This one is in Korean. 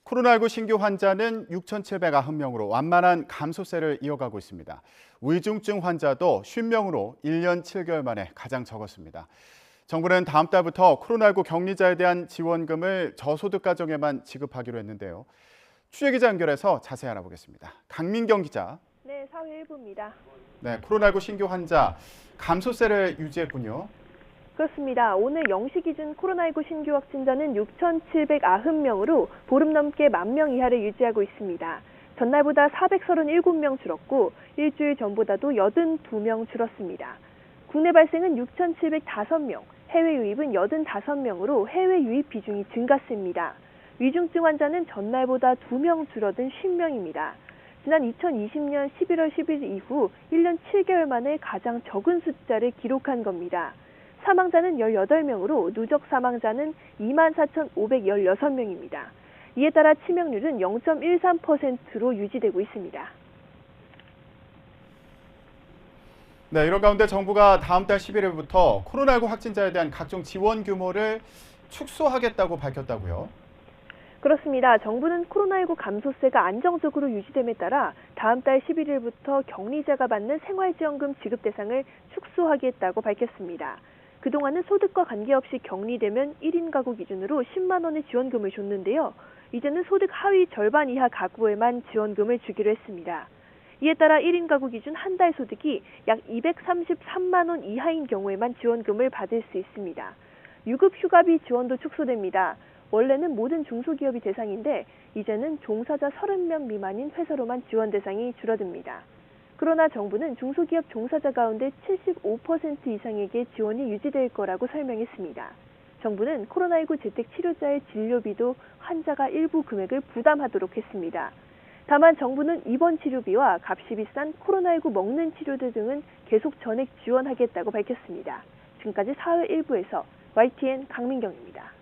코로나19 신규 환자는 6,790명으로 완만한 감소세를 이어가고 있습니다. 위중증 환자도 50명으로 1년 7개월 만에 가장 적었습니다. 정부는 다음 달부터 코로나19 격리자에 대한 지원금을 저소득 가정에만 지급하기로 했는데요. 취재기자 연결해서 자세히 알아보겠습니다. 강민경 기자. 네, 사회 1부입니다. 네, 코로나19 신규 환자 감소세를 유지했군요. 그렇습니다. 오늘 0시 기준 코로나19 신규 확진자는 6,790명으로 보름 넘게 10,000명 이하를 유지하고 있습니다. 전날보다 437명 줄었고 일주일 전보다도 82명 줄었습니다. 국내 발생은 6,705명, 해외 유입은 85명으로 해외 유입 비중이 증가세입니다. 위중증 환자는 전날보다 2명 줄어든 50명입니다. 지난 2020년 11월 10일 이후 1년 7개월 만에 가장 적은 숫자를 기록한 겁니다. 사망자는 18명으로 누적 사망자는 24,516명입니다. 이에 따라 치명률은 0.13%로 유지되고 있습니다. 네, 이런 가운데 정부가 다음 달 11일부터 코로나19 확진자에 대한 각종 지원 규모를 축소하겠다고 밝혔다고요? 그렇습니다. 정부는 코로나19 감소세가 안정적으로 유지됨에 따라 다음 달 11일부터 격리자가 받는 생활지원금 지급 대상을 축소하겠다고 밝혔습니다. 그동안은 소득과 관계없이 격리되면 1인 가구 기준으로 10만 원의 지원금을 줬는데요. 이제는 소득 하위 절반 이하 가구에만 지원금을 주기로 했습니다. 이에 따라 1인 가구 기준 한 달 소득이 약 233만 원 이하인 경우에만 지원금을 받을 수 있습니다. 유급 휴가비 지원도 축소됩니다. 원래는 모든 중소기업이 대상인데 이제는 종사자 30명 미만인 회사로만 지원 대상이 줄어듭니다. 그러나 정부는 중소기업 종사자 가운데 75% 이상에게 지원이 유지될 거라고 설명했습니다. 정부는 코로나19 재택치료자의 진료비도 환자가 일부 금액을 부담하도록 했습니다. 다만 정부는 입원 치료비와 값이 비싼 코로나19 먹는 치료비 등은 계속 전액 지원하겠다고 밝혔습니다. 지금까지 사회 1부에서 YTN 강민경입니다.